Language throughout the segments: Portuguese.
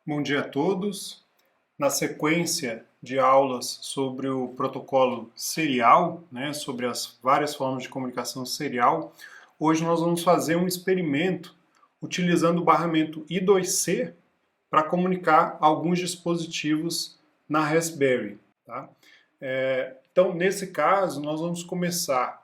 Bom dia a todos. Na sequência de aulas sobre o protocolo serial, sobre as várias formas de comunicação serial, hoje nós vamos fazer um experimento utilizando o barramento I2C para comunicar alguns dispositivos na Raspberry. Tá? Então, nesse caso, nós vamos começar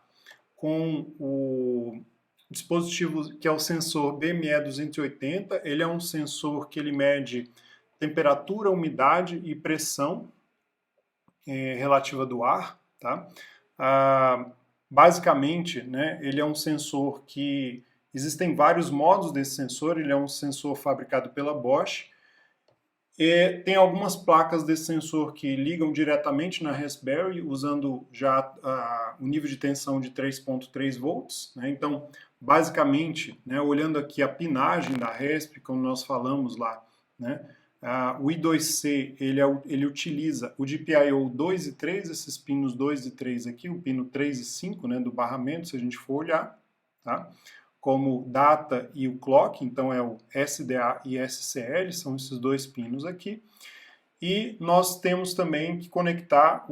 com o dispositivo que é o sensor BME280. Ele é um sensor que ele mede temperatura, umidade e pressão relativa do ar. Tá? Basicamente, ele é um sensor que existem vários modos desse sensor. Ele é um sensor fabricado pela Bosch. E tem algumas placas desse sensor que ligam diretamente na Raspberry, usando já o nível de tensão de 3.3 volts. Então, basicamente, olhando aqui a pinagem da Rasp, como nós falamos lá, o I2C ele utiliza o GPIO 2 e 3, esses pinos 2 e 3 aqui, o pino 3 e 5 do barramento, se a gente for olhar, tá? Como data e o clock, então é o SDA e SCL, são esses dois pinos aqui. E nós temos também que conectar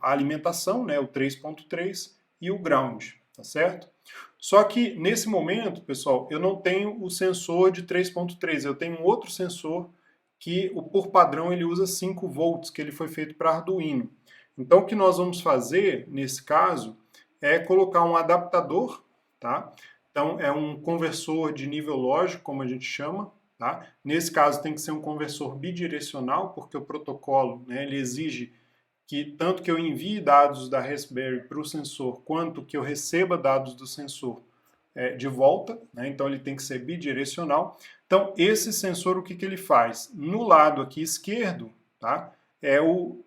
a alimentação, o 3.3 e o ground, tá certo? Só que nesse momento, pessoal, eu não tenho o sensor de 3.3, eu tenho um outro sensor que, por padrão, ele usa 5 volts, que ele foi feito para Arduino. Então o que nós vamos fazer, nesse caso, é colocar um adaptador, tá? Então, é um conversor de nível lógico, como a gente chama. Tá? Nesse caso, tem que ser um conversor bidirecional, porque o protocolo ele exige que tanto que eu envie dados da Raspberry para o sensor, quanto que eu receba dados do sensor de volta. Então, ele tem que ser bidirecional. Então, esse sensor, o que ele faz? No lado aqui esquerdo, tá? É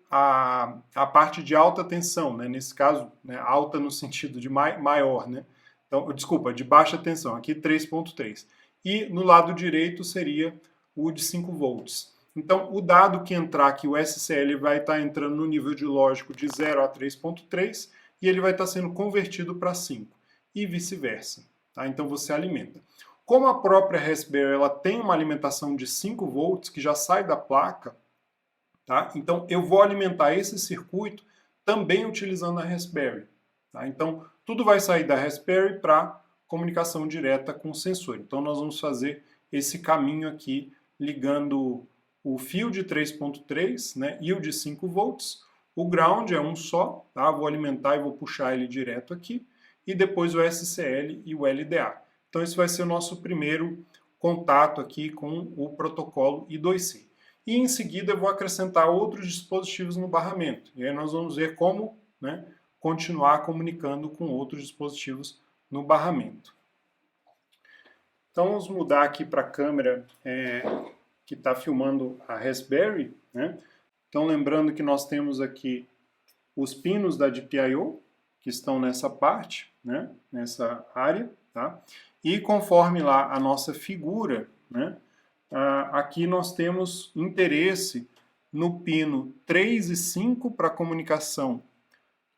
a parte de alta tensão. Nesse caso, alta no sentido de maior, Então, desculpa, de baixa tensão, aqui 3.3. E no lado direito seria o de 5 volts. Então, o dado que entrar aqui, o SCL, vai estar entrando no nível de lógico de 0 a 3.3 e ele vai estar sendo convertido para 5 e vice-versa. Tá? Então, você alimenta. Como a própria Raspberry ela tem uma alimentação de 5 volts que já sai da placa, tá? Então eu vou alimentar esse circuito também utilizando a Raspberry. Tá? Então, tudo vai sair da Raspberry para comunicação direta com o sensor. Então, nós vamos fazer esse caminho aqui, ligando o fio de 3.3 e o de 5 volts. O ground é um só, tá? Vou alimentar e vou puxar ele direto aqui. E depois o SCL e o LDA. Então, esse vai ser o nosso primeiro contato aqui com o protocolo I2C. E em seguida eu vou acrescentar outros dispositivos no barramento. E aí nós vamos ver como continuar comunicando com outros dispositivos no barramento. Então vamos mudar aqui para a câmera que está filmando a Raspberry. Então lembrando que nós temos aqui os pinos da GPIO, que estão nessa parte, nessa área. Tá? E conforme lá a nossa figura, aqui nós temos interesse no pino 3 e 5 para comunicação,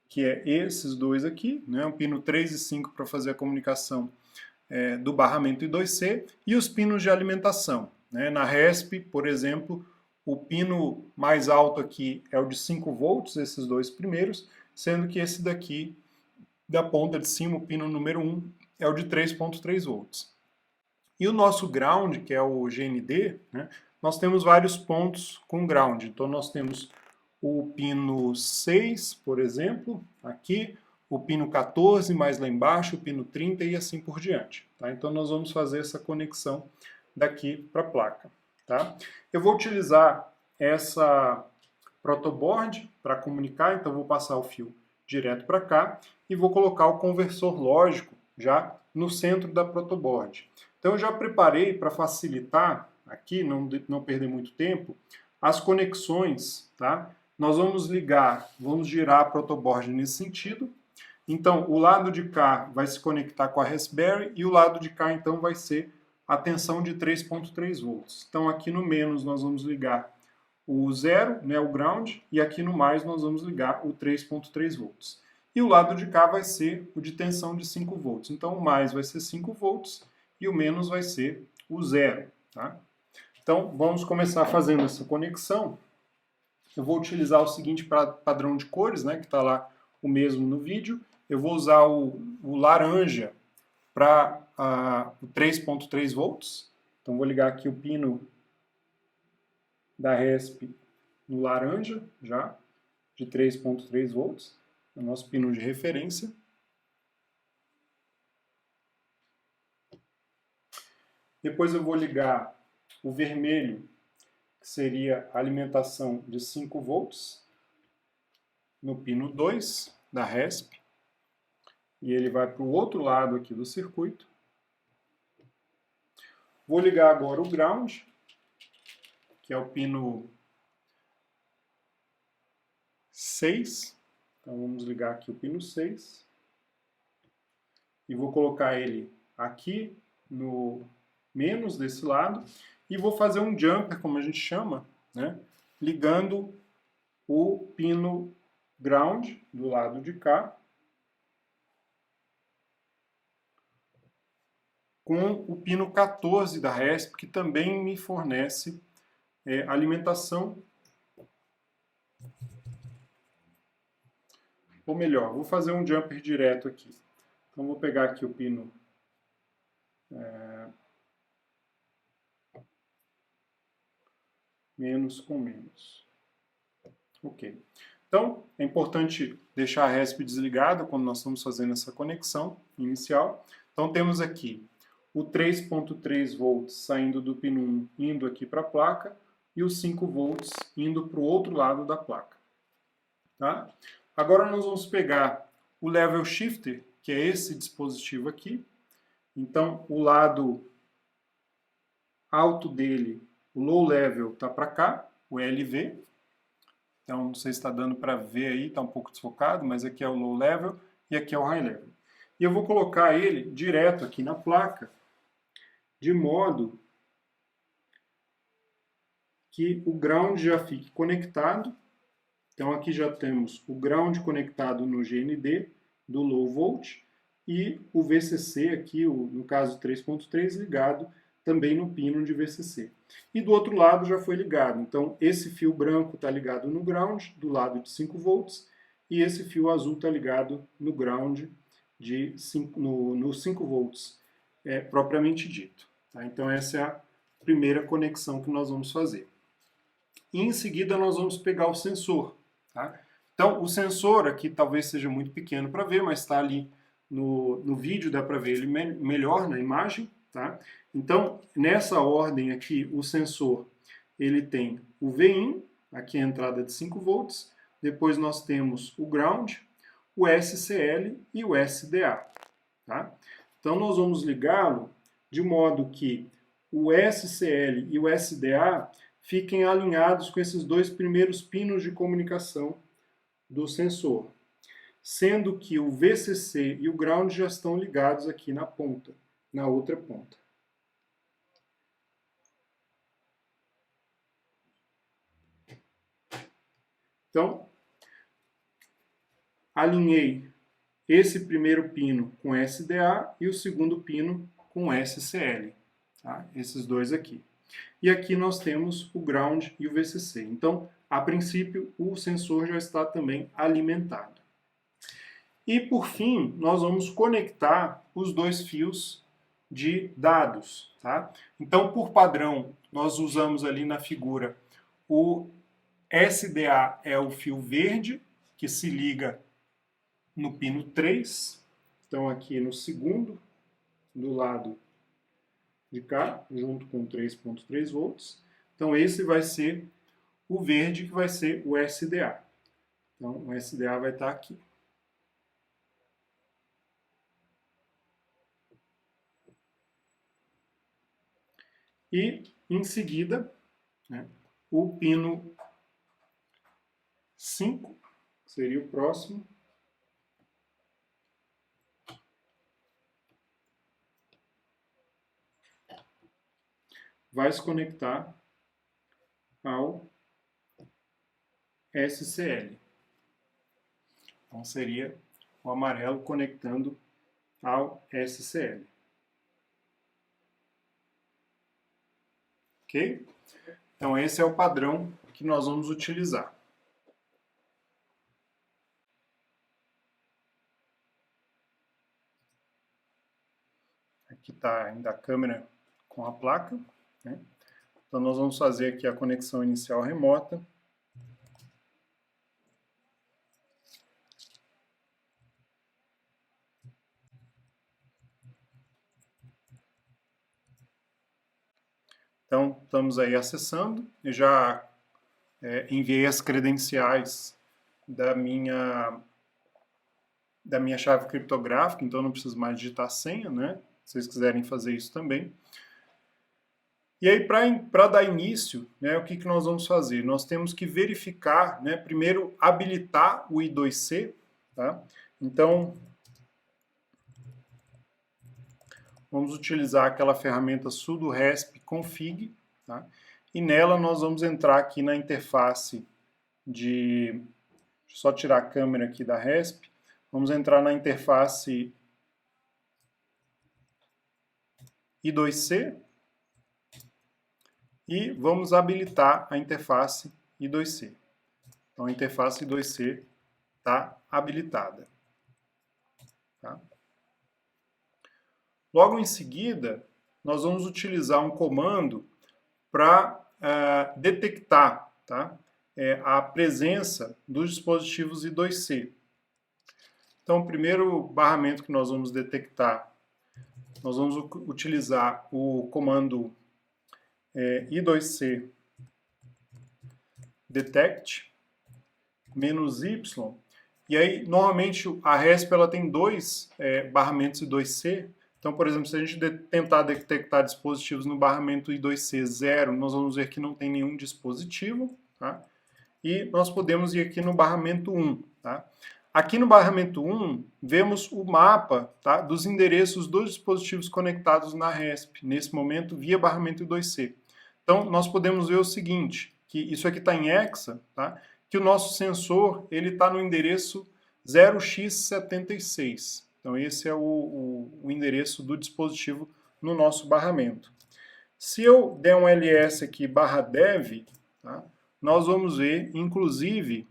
que é esses dois aqui, o pino 3 e 5 para fazer a comunicação do barramento I2C, e os pinos de alimentação. Na Rasp, por exemplo, o pino mais alto aqui é o de 5 volts, esses dois primeiros, sendo que esse daqui, da ponta de cima, o pino número 1, é o de 3.3 volts. E o nosso ground, que é o GND, nós temos vários pontos com ground. Então nós temos o pino 6, por exemplo, aqui, o pino 14 mais lá embaixo, o pino 30 e assim por diante. Tá? Então nós vamos fazer essa conexão daqui para a placa. Tá? Eu vou utilizar essa protoboard para comunicar, então vou passar o fio direto para cá e vou colocar o conversor lógico já no centro da protoboard. Então eu já preparei para facilitar aqui, não perder muito tempo, as conexões, tá? Nós vamos ligar, vamos girar a protoboard nesse sentido. Então o lado de cá vai se conectar com a Raspberry e o lado de cá então vai ser a tensão de 3.3 volts. Então aqui no menos nós vamos ligar o 0, o ground, e aqui no mais nós vamos ligar o 3.3 volts. E o lado de cá vai ser o de tensão de 5 volts. Então o mais vai ser 5 volts e o menos vai ser o 0. Tá? Então, vamos começar fazendo essa conexão. Eu vou utilizar o seguinte padrão de cores, né, que está lá o mesmo no vídeo. Eu vou usar o laranja para o 3.3 volts. Então, vou ligar aqui o pino da RESP no laranja, já, de 3.3 volts. É o nosso pino de referência. Depois eu vou ligar o vermelho, que seria a alimentação de 5 volts, no pino 2 da RESP. E ele vai para o outro lado aqui do circuito. Vou ligar agora o ground, que é o pino 6. Então vamos ligar aqui o pino 6. E vou colocar ele aqui no menos desse lado. E vou fazer um jumper, como a gente chama, né? Ligando o pino ground do lado de cá com o pino 14 da RESP, que também me fornece alimentação. Ou melhor, vou fazer um jumper direto aqui. Então vou pegar aqui o pino menos com menos. Ok. Então, é importante deixar a RESP desligada quando nós estamos fazendo essa conexão inicial. Então temos aqui o 3.3 volts saindo do pino 1, indo aqui para a placa, e os 5 volts indo para o outro lado da placa. Tá? Agora nós vamos pegar o level shifter, que é esse dispositivo aqui. Então, o lado alto dele, o low level, está para cá, o LV. Então, não sei se está dando para ver aí, está um pouco desfocado, mas aqui é o low level e aqui é o high level. E eu vou colocar ele direto aqui na placa, de modo que o ground já fique conectado. Então, aqui já temos o ground conectado no GND do low volt e o VCC aqui, no caso 3.3, ligado também no pino de VCC. E do outro lado já foi ligado. Então, esse fio branco está ligado no ground, do lado de 5 volts, e esse fio azul está ligado no ground de 5 volts, propriamente dito. Tá? Então, essa é a primeira conexão que nós vamos fazer. E em seguida, nós vamos pegar o sensor. Tá? Então, o sensor aqui talvez seja muito pequeno para ver, mas está ali no vídeo, dá para ver ele melhor na imagem. Tá? Então, nessa ordem aqui, o sensor ele tem o VIN, aqui a entrada de 5 volts, depois nós temos o ground, o SCL e o SDA. Tá? Então, nós vamos ligá-lo de modo que o SCL e o SDA fiquem alinhados com esses dois primeiros pinos de comunicação do sensor, sendo que o VCC e o ground já estão ligados aqui na ponta, na outra ponta. Então, alinhei esse primeiro pino com SDA e o segundo pino com SCL, tá? Esses dois aqui. E aqui nós temos o ground e o VCC. Então, a princípio, o sensor já está também alimentado. E, por fim, nós vamos conectar os dois fios de dados. Tá? Então, por padrão, nós usamos ali na figura o SDA é o fio verde, que se liga no pino 3. Então, aqui no segundo, do lado de cá, junto com 3.3 volts. Então, esse vai ser o verde, que vai ser o SDA. Então, o SDA vai estar aqui. E, em seguida, né, o pino 5, que seria o próximo, vai se conectar ao SCL. Então, seria o amarelo conectando ao SCL. ok? Então esse é o padrão que nós vamos utilizar. Aqui está ainda a câmera com a placa, né? Então nós vamos fazer aqui a conexão inicial remota. Então estamos aí acessando, eu já enviei as credenciais da minha chave criptográfica, então não preciso mais digitar a senha, né? Se vocês quiserem fazer isso também. E aí, para dar início, né, o que nós vamos fazer? Nós temos que verificar, né, primeiro, habilitar o I2C. Tá? Então, vamos utilizar aquela ferramenta sudo resp config. Tá? E nela nós vamos entrar aqui na interface de... Deixa eu só tirar a câmera aqui da resp. Vamos entrar na interface I2C. E vamos habilitar a interface I2C. Então a interface I2C está habilitada. Tá? Logo em seguida, nós vamos utilizar um comando para detectar, tá? A presença dos dispositivos I2C. Então o primeiro barramento que nós vamos detectar, nós vamos utilizar o comando I2C detect -y, e aí normalmente a RESP ela tem dois barramentos I2C. Então, por exemplo, se a gente tentar detectar dispositivos no barramento I2C 0, nós vamos ver que não tem nenhum dispositivo, tá? E nós podemos ir aqui no barramento 1, tá? Aqui no barramento 1, vemos o mapa, tá, dos endereços dos dispositivos conectados na RESP, nesse momento via barramento I2C. Então, nós podemos ver o seguinte, que isso aqui está em hexa, tá? Que o nosso sensor ele está no endereço 0x76. Então, esse é o endereço do dispositivo no nosso barramento. Se eu der um ls aqui /dev, tá? Nós vamos ver, inclusive,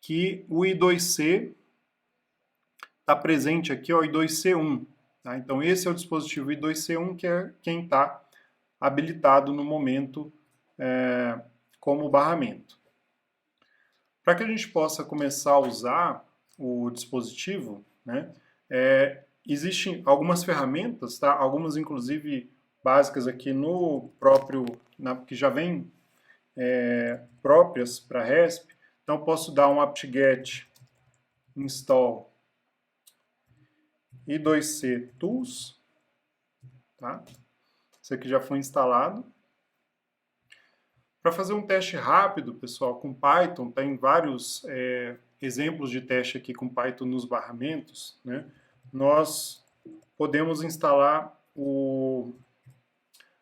que o I2C está presente aqui, ó, I2C1. Tá? Então, esse é o dispositivo I2C1, que é quem está habilitado no momento como barramento. Para que a gente possa começar a usar o dispositivo, né, existem algumas ferramentas, tá? Algumas inclusive básicas aqui no próprio, que já vem próprias para RESP. Então posso dar um apt-get install I2C tools, tá? Isso aqui já foi instalado. Para fazer um teste rápido, pessoal, com Python, tem vários exemplos de teste aqui com Python nos barramentos, né? Nós podemos instalar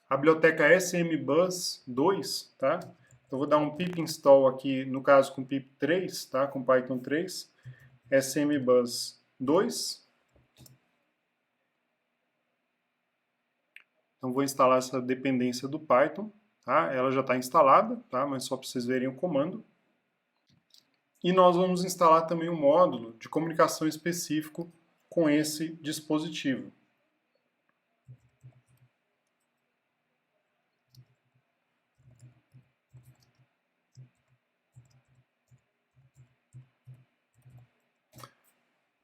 a biblioteca SMBus 2, tá? Então vou dar um pip install aqui, no caso com pip 3, tá? Com Python 3, SMBus 2. Então vou instalar essa dependência do Python. Tá? Ela já está instalada, tá? Mas só para vocês verem o comando. E nós vamos instalar também um módulo de comunicação específico com esse dispositivo.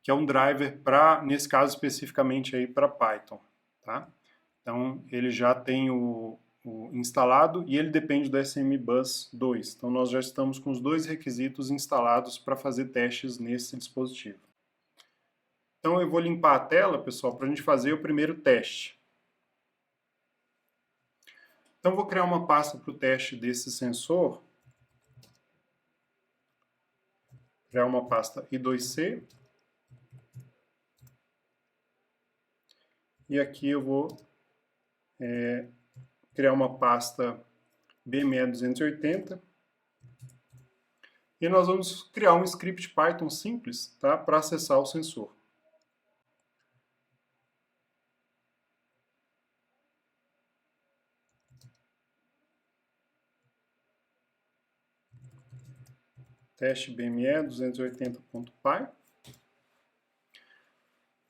Que é um driver para, nesse caso especificamente aí para Python. Tá? Então ele já tem o instalado e ele depende do SMBus 2. Então nós já estamos com os dois requisitos instalados para fazer testes nesse dispositivo. Então eu vou limpar a tela, pessoal, para a gente fazer o primeiro teste. Então vou criar uma pasta para o teste desse sensor. Criar uma pasta I2C. E aqui eu vou criar uma pasta BME280 e nós vamos criar um script Python simples, tá, para acessar o sensor. teste BME 280.py.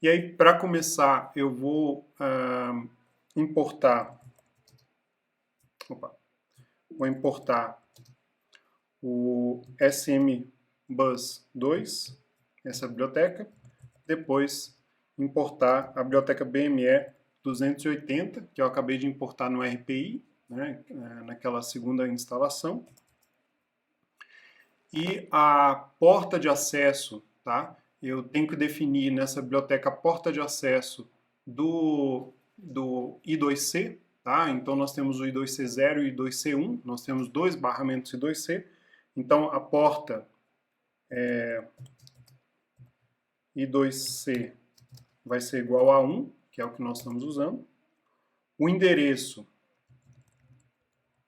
E aí, para começar, eu vou importar o SMBus2, essa biblioteca, depois importar a biblioteca BME 280, que eu acabei de importar no RPI, né, naquela segunda instalação. E a porta de acesso, tá? Eu tenho que definir nessa biblioteca a porta de acesso do I2C, tá? Então nós temos o I2C0 e o I2C1, nós temos dois barramentos I2C. Então a porta I2C vai ser igual a 1, que é o que nós estamos usando. O endereço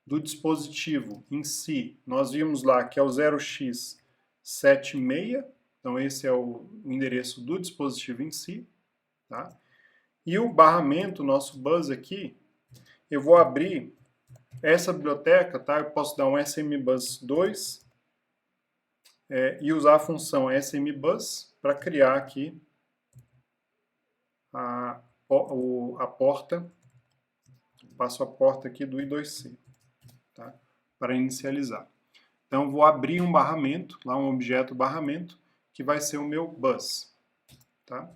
do dispositivo em si, nós vimos lá que é o 0x76, então esse é o endereço do dispositivo em si, tá? E o barramento, nosso bus aqui, eu vou abrir essa biblioteca, tá? Eu posso dar um smbus2 e usar a função smbus para criar aqui a porta, passo a porta aqui do I2C, tá? Para inicializar. Então, vou abrir um barramento, lá um objeto barramento, que vai ser o meu bus, tá?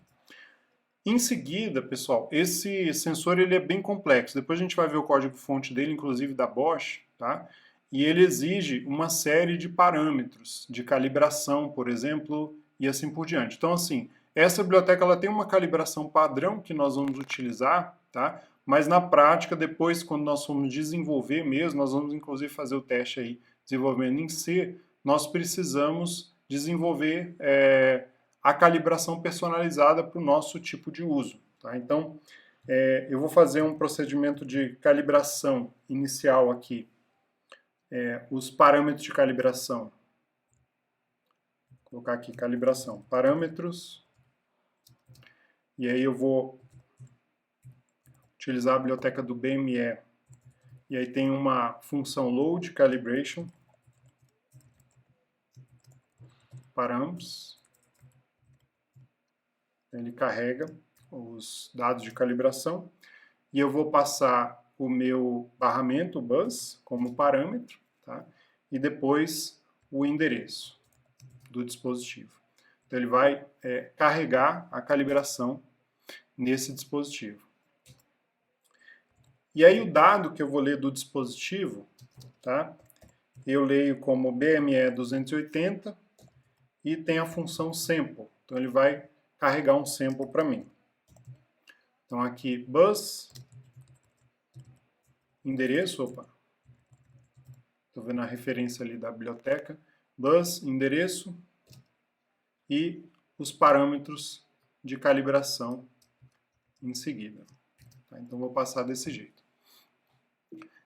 Em seguida, pessoal, esse sensor ele é bem complexo. Depois a gente vai ver o código-fonte dele, inclusive da Bosch, tá? E ele exige uma série de parâmetros de calibração, por exemplo, e assim por diante. Então, assim, essa biblioteca ela tem uma calibração padrão que nós vamos utilizar, tá? Mas na prática, depois, quando nós formos desenvolver mesmo, nós vamos inclusive fazer o teste aí, desenvolvendo em C, nós precisamos desenvolver a calibração personalizada para o nosso tipo de uso. Tá? Então, eu vou fazer um procedimento de calibração inicial aqui. Os parâmetros de calibração. Vou colocar aqui calibração, parâmetros. E aí eu vou utilizar a biblioteca do BME. E aí tem uma função load calibration. Params. Ele carrega os dados de calibração. E eu vou passar o meu barramento, o bus, como parâmetro, tá? E depois o endereço do dispositivo. Então ele vai carregar a calibração nesse dispositivo. E aí o dado que eu vou ler do dispositivo, tá? Eu leio como BME 280 e tem a função sample. Então ele vai carregar um sample para mim. Então aqui bus, endereço, estou vendo a referência ali da biblioteca, bus, endereço e os parâmetros de calibração em seguida. Tá? Então vou passar desse jeito.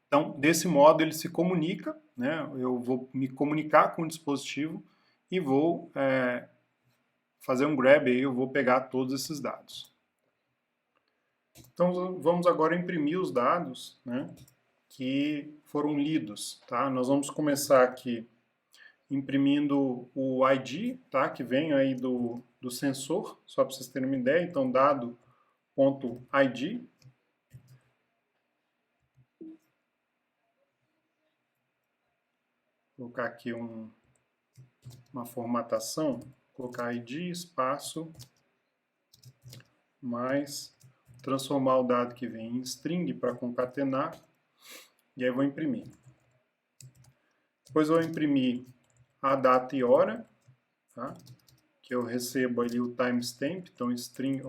Então, desse modo ele se comunica, né? Eu vou me comunicar com o dispositivo e vou fazer um grab aí, eu vou pegar todos esses dados. Então vamos agora imprimir os dados, né, que foram lidos, tá? Nós vamos começar aqui imprimindo o ID, tá, que vem aí do sensor, só para vocês terem uma ideia. Então dado.id. Vou colocar aqui uma formatação, colocar ID, espaço, mais, transformar o dado que vem em string para concatenar, e aí vou imprimir. Depois eu vou imprimir a data e hora, tá? Que eu recebo ali o timestamp, então string,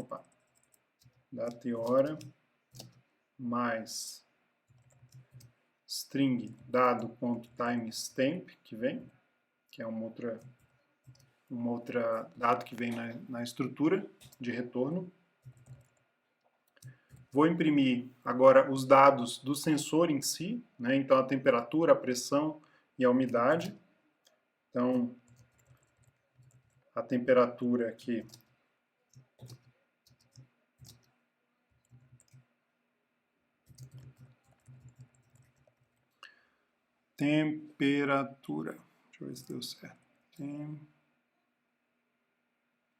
data e hora, mais string dado.timestamp, que vem, que é uma outra dado que vem na estrutura de retorno. Vou imprimir agora os dados do sensor em si, né? Então a temperatura, a pressão e a umidade. Então a temperatura aqui deixa eu ver se deu certo.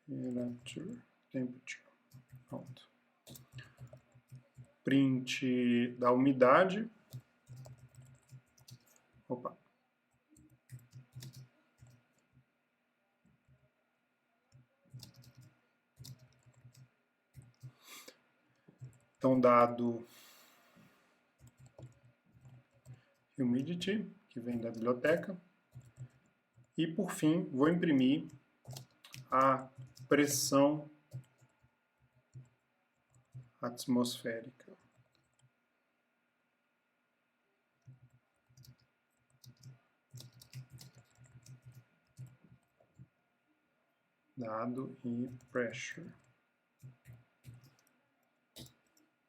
temperature. Pronto. Print da umidade. Opa. Então, dado humidity, que vem da biblioteca. E, por fim, vou imprimir a pressão atmosférica. Dado e pressure.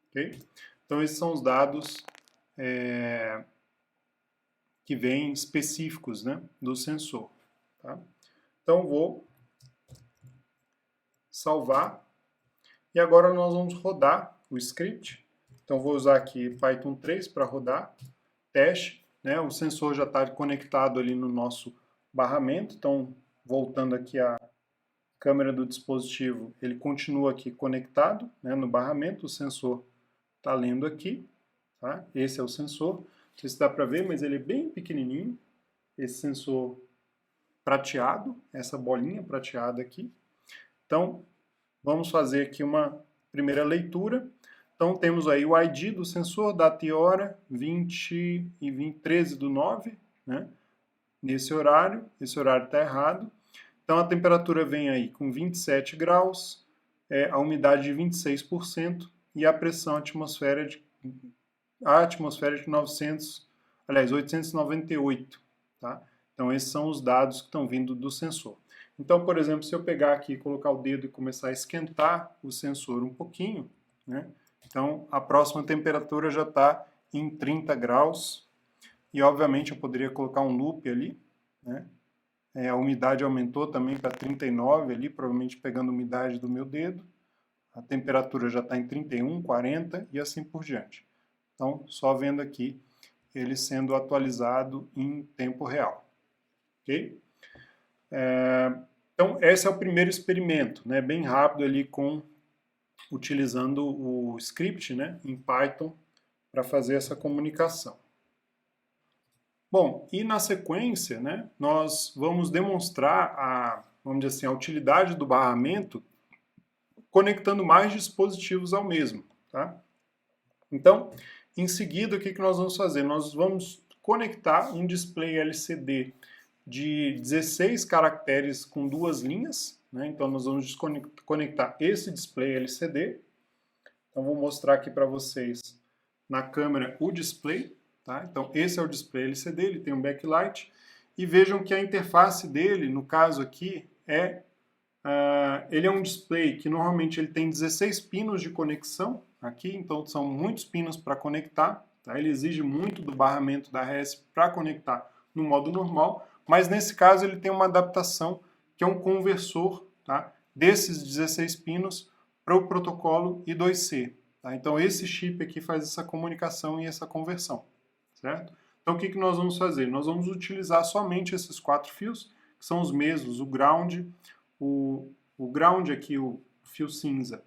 Ok? Então, esses são os dados que vêm específicos, né, do sensor. Tá? Então, vou salvar. E agora nós vamos rodar o script. Então, vou usar aqui Python 3 para rodar. Teste, né? O sensor já está conectado ali no nosso barramento. Então, voltando aqui à câmera do dispositivo, ele continua aqui conectado, né, no barramento. O sensor está lendo aqui. Tá? Esse é o sensor. Não sei se dá para ver, mas ele é bem pequenininho. Esse sensor prateado, essa bolinha prateada aqui. Então, vamos fazer aqui uma primeira leitura. Então, temos aí o ID do sensor, data e hora, 13/9, né? Nesse horário. Esse horário está errado. Então, a temperatura vem aí com 27 graus, a umidade de 26% e a pressão atmosférica de 898, tá? Então, esses são os dados que estão vindo do sensor. Então, por exemplo, se eu pegar aqui, colocar o dedo e começar a esquentar o sensor um pouquinho, né? Então, a próxima temperatura já está em 30 graus. E, obviamente, eu poderia colocar um loop ali, né? A umidade aumentou também para 39 ali, provavelmente pegando a umidade do meu dedo. A temperatura já está em 31, 40 e assim por diante. Então, só vendo aqui ele sendo atualizado em tempo real. Ok? Então, esse é o primeiro experimento, né? Bem rápido ali utilizando o script, né, em Python para fazer essa comunicação. Bom, e na sequência, né, nós vamos demonstrar vamos dizer assim, a utilidade do barramento conectando mais dispositivos ao mesmo. Tá? Então, em seguida, o que nós vamos fazer? Nós vamos conectar um display LCD de 16 caracteres com 2 linhas, né? Então nós vamos conectar esse display LCD. Então vou mostrar aqui para vocês na câmera o display, tá? Então esse é o display LCD, ele tem um backlight e vejam que a interface dele, no caso aqui, ele é um display que normalmente ele tem 16 pinos de conexão aqui, então são muitos pinos para conectar, tá? Ele exige muito do barramento da RESP para conectar no modo normal, mas nesse caso ele tem uma adaptação que é um conversor, tá, desses 16 pinos para o protocolo I2C. Tá? Então esse chip aqui faz essa comunicação e essa conversão, certo? Então o que nós vamos fazer? Nós vamos utilizar somente esses 4 fios, que são os mesmos, o ground, o ground aqui, o fio cinza,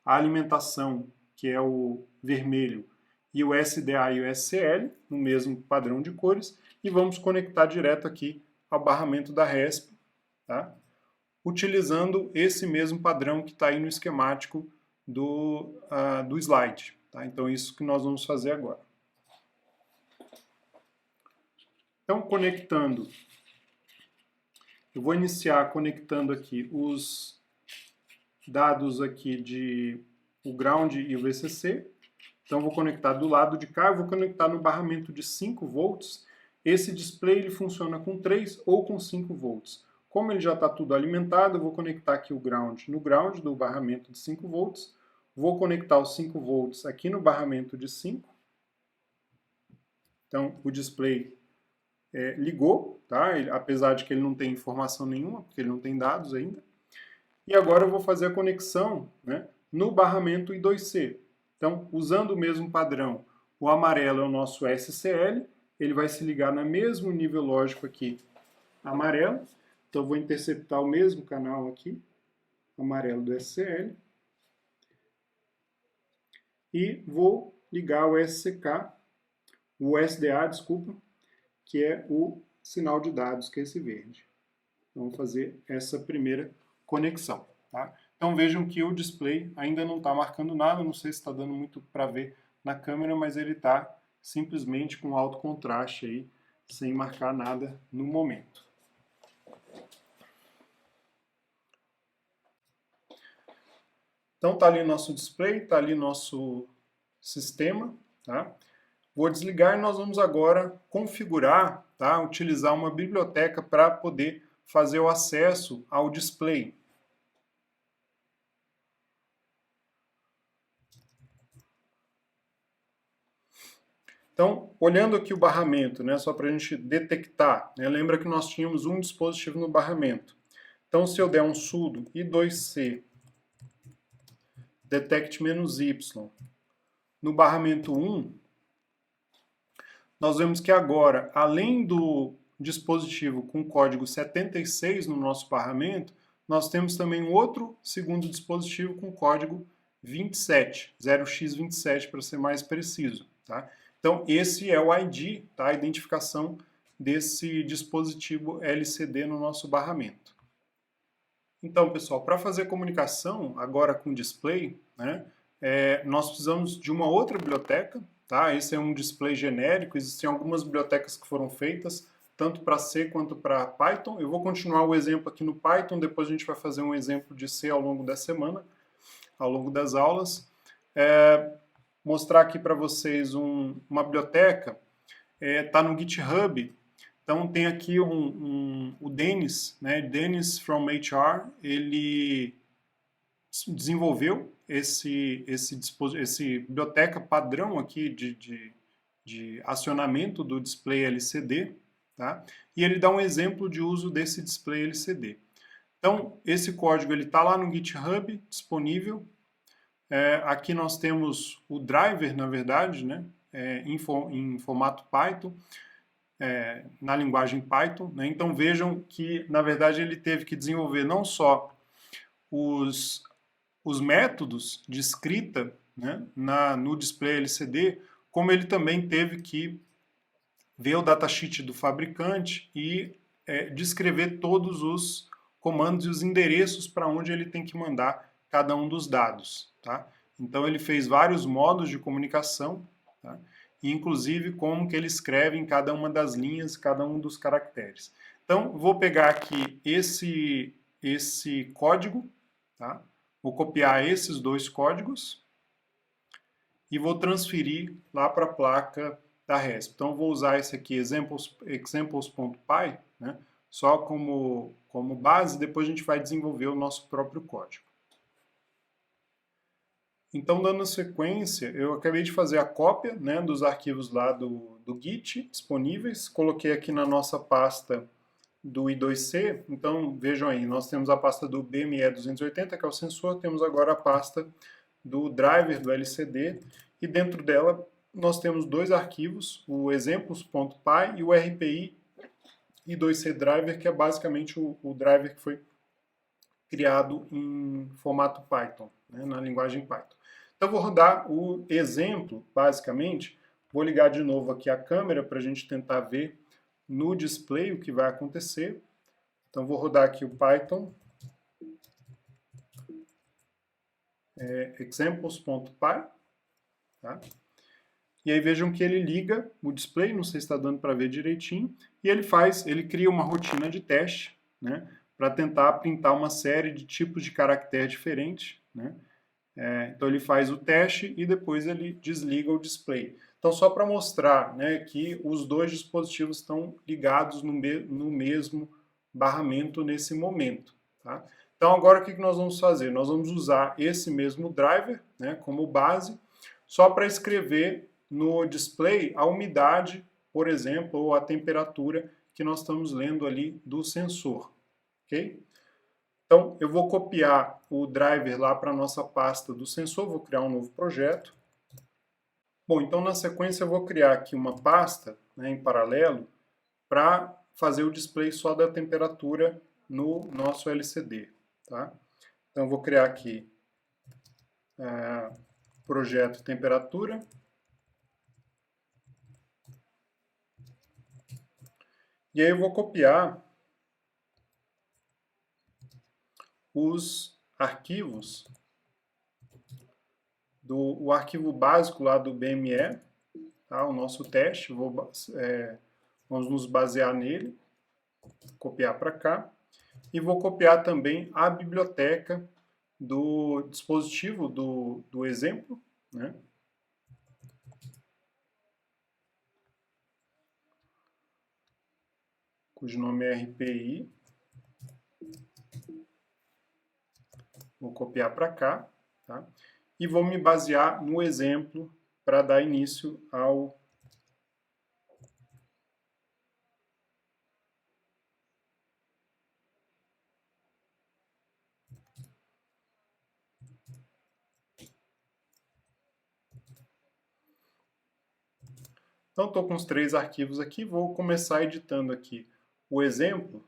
a alimentação, que é o vermelho, e o SDA e o SCL, no mesmo padrão de cores, e vamos conectar direto aqui ao barramento da RESP, tá? Utilizando esse mesmo padrão que está aí no esquemático do slide. Tá? Então, isso que nós vamos fazer agora. Então, conectando, eu vou iniciar conectando aqui os dados aqui o ground e o VCC. Então, vou conectar do lado de cá, eu vou conectar no barramento de 5 volts. Esse display ele funciona com 3 ou com 5 volts. Como ele já está tudo alimentado, eu vou conectar aqui o ground no ground do barramento de 5 volts. Vou conectar os 5 volts aqui no barramento de 5. Então, o display ligou, tá? Apesar de que ele não tem informação nenhuma, porque ele não tem dados ainda. E agora eu vou fazer a conexão, né, no barramento I2C. Então, usando o mesmo padrão, o amarelo é o nosso SCL, ele vai se ligar no mesmo nível lógico aqui, amarelo. Então eu vou interceptar o mesmo canal aqui, amarelo do SCL, e vou ligar o SCK, o SDA, desculpa, que é o sinal de dados, que é esse verde. Então, vou fazer essa primeira conexão. Tá? Então vejam que o display ainda não está marcando nada, não sei se está dando muito para ver na câmera, mas ele está simplesmente com alto contraste aí, sem marcar nada no momento. Então está ali nosso display, está ali nosso sistema. Tá? Vou desligar e nós vamos agora configurar, tá? Utilizar uma biblioteca para poder fazer o acesso ao display. Então, olhando aqui o barramento, né, só para a gente detectar, né, lembra que nós tínhamos um dispositivo no barramento. Então, se eu der um sudo i2c detect-y no barramento 1, nós vemos que agora, além do dispositivo com código 76 no nosso barramento, nós temos também um outro segundo dispositivo com código 27, 0x27 para ser mais preciso. Tá? Então, esse é o ID, tá? A identificação desse dispositivo LCD no nosso barramento. Então, pessoal, para fazer comunicação agora com display, né, nós precisamos de uma outra biblioteca. Tá? Esse é um display genérico, existem algumas bibliotecas que foram feitas, tanto para C quanto para Python. Eu vou continuar o exemplo aqui no Python, depois a gente vai fazer um exemplo de C ao longo da semana, ao longo das aulas. Mostrar aqui para vocês uma biblioteca, está no GitHub. Então tem aqui o Dennis, né, Dennis from HR, ele desenvolveu esse biblioteca padrão aqui de acionamento do display LCD, tá? E ele dá um exemplo de uso desse display LCD. Então, esse código está lá no GitHub, disponível. Aqui nós temos o driver, na verdade, né? Em formato Python, na linguagem Python. Né? Então, vejam que, na verdade, ele teve que desenvolver não só os métodos de escrita, né, no display LCD, como ele também teve que ver o datasheet do fabricante e descrever todos os comandos e os endereços para onde ele tem que mandar cada um dos dados. Tá? Então ele fez vários modos de comunicação, tá? E inclusive como que ele escreve em cada uma das linhas, cada um dos caracteres. Então vou pegar aqui esse código, tá? Vou copiar esses dois códigos e vou transferir lá para a placa da RESP. Então, vou usar esse aqui, examples.py, né, só como base, depois a gente vai desenvolver o nosso próprio código. Então, dando sequência, eu acabei de fazer a cópia, né, dos arquivos lá do Git disponíveis, coloquei aqui na nossa pasta do I2C, então vejam aí, nós temos a pasta do BME280, que é o sensor, temos agora a pasta do driver do LCD, e dentro dela nós temos dois arquivos, o exemplos.py e o RPI I2C driver, que é basicamente o driver que foi criado em formato Python, né, na linguagem Python. Então vou rodar o exemplo, basicamente, vou ligar de novo aqui a câmera para a gente tentar ver no display o que vai acontecer. Então vou rodar aqui o Python examples.py, tá? E aí vejam que ele liga o display, não sei se está dando para ver direitinho, e ele cria uma rotina de teste, né, para tentar printar uma série de tipos de caractere diferentes, né? Então ele faz o teste e depois ele desliga o display. Então só para mostrar, né, que os dois dispositivos estão ligados no mesmo barramento nesse momento. Tá? Então agora o que nós vamos fazer? Nós vamos usar esse mesmo driver, né, como base, só para escrever no display a umidade, por exemplo, ou a temperatura que nós estamos lendo ali do sensor. Ok? Então, eu vou copiar o driver lá para a nossa pasta do sensor, vou criar um novo projeto. Bom, então na sequência eu vou criar aqui uma pasta, né, em paralelo para fazer o display só da temperatura no nosso LCD, tá? Então, eu vou criar aqui projeto temperatura. E aí eu vou copiar os arquivos, o arquivo básico lá do BME, tá? O nosso teste, vamos nos basear nele, copiar para cá, e vou copiar também a biblioteca do dispositivo do exemplo, né? Cujo nome é RPI. Vou copiar para cá, tá? E vou me basear no exemplo para dar início ao Então, estou com os 3 arquivos aqui, vou começar editando aqui o exemplo.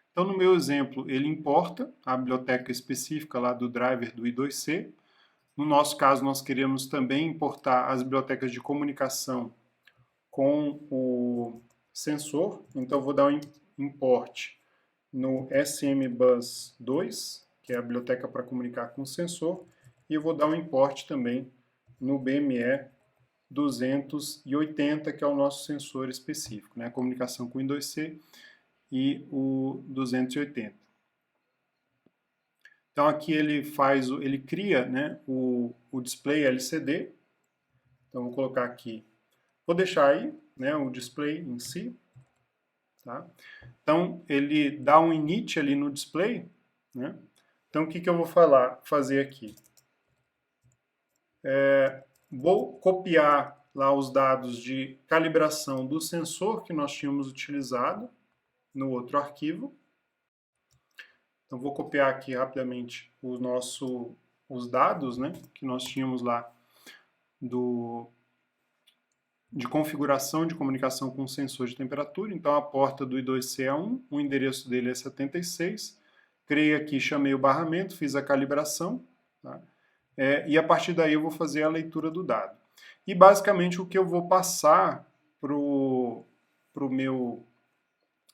Então, no meu exemplo, ele importa a biblioteca específica lá do driver do I2C. No nosso caso, nós queremos também importar as bibliotecas de comunicação com o sensor. Então, vou dar um import no SMBus2, que é a biblioteca para comunicar com o sensor, e eu vou dar um import também no BME 280, que é o nosso sensor específico, né? Comunicação com o I2C e o 280. Então aqui ele cria, né, o display LCD. Então vou colocar aqui, vou deixar aí, né, o display em si. Tá? Então, ele dá um init ali no display, né? Então, o que eu vou fazer aqui? Vou copiar lá os dados de calibração do sensor que nós tínhamos utilizado no outro arquivo. Então, vou copiar aqui rapidamente os dados, né, que nós tínhamos lá de configuração de comunicação com sensor de temperatura. Então, a porta do I2C é 1, o endereço dele é 76. Criei aqui, chamei o barramento, fiz a calibração, tá? E a partir daí eu vou fazer a leitura do dado. E basicamente o que eu vou passar para o meu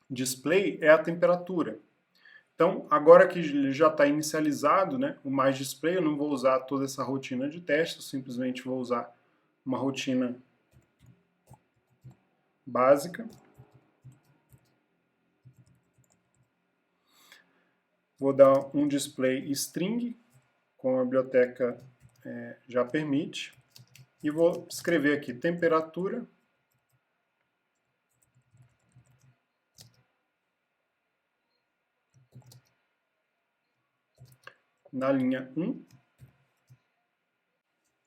display é a temperatura. Então, agora que ele já está inicializado, né, o mais display, eu não vou usar toda essa rotina de teste, eu simplesmente vou usar uma rotina básica. Vou dar um display string, com a biblioteca já permite, e vou escrever aqui temperatura na linha 1,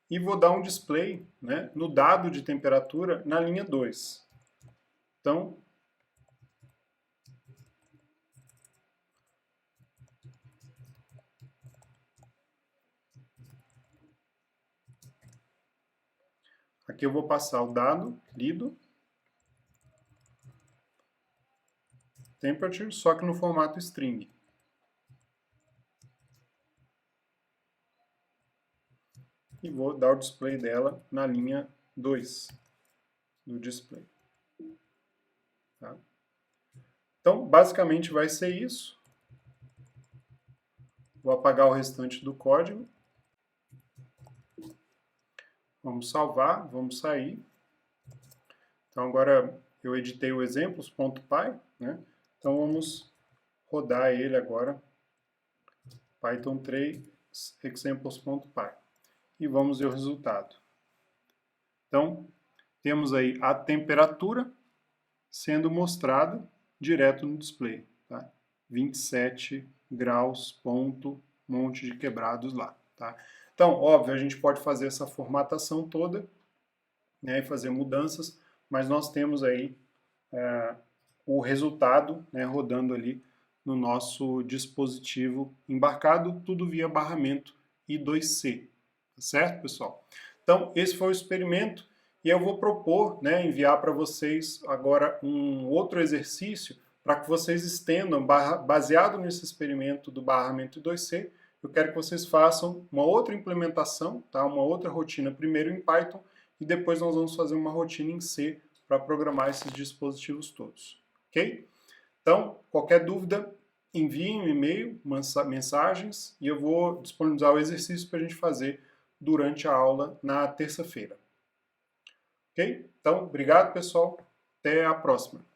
e vou dar um display, né, no dado de temperatura na linha 2. Então, aqui eu vou passar o dado lido, temperature, só que no formato string. E vou dar o display dela na linha 2 do display. Tá? Então, basicamente vai ser isso. Vou apagar o restante do código. Vamos salvar, vamos sair. Então, agora eu editei o exemplos.py, né? Então, vamos rodar ele agora, Python 3 examples.py. E vamos ver o resultado. Então, temos aí a temperatura sendo mostrada direto no display. Tá? 27 graus, ponto, monte de quebrados lá. Tá? Então, óbvio, a gente pode fazer essa formatação toda, né, e fazer mudanças, mas nós temos aí o resultado, né, rodando ali no nosso dispositivo embarcado, tudo via barramento I2C. Tá certo, pessoal? Então, esse foi o experimento e eu vou propor, né, enviar para vocês agora um outro exercício para que vocês estendam, baseado nesse experimento do barramento 2C, eu quero que vocês façam uma outra implementação, tá? Uma outra rotina, primeiro em Python, e depois nós vamos fazer uma rotina em C para programar esses dispositivos todos, ok? Então, qualquer dúvida, enviem um e-mail, mensagens, e eu vou disponibilizar o exercício para a gente fazer durante a aula na terça-feira. Ok? Então, obrigado, pessoal. Até a próxima.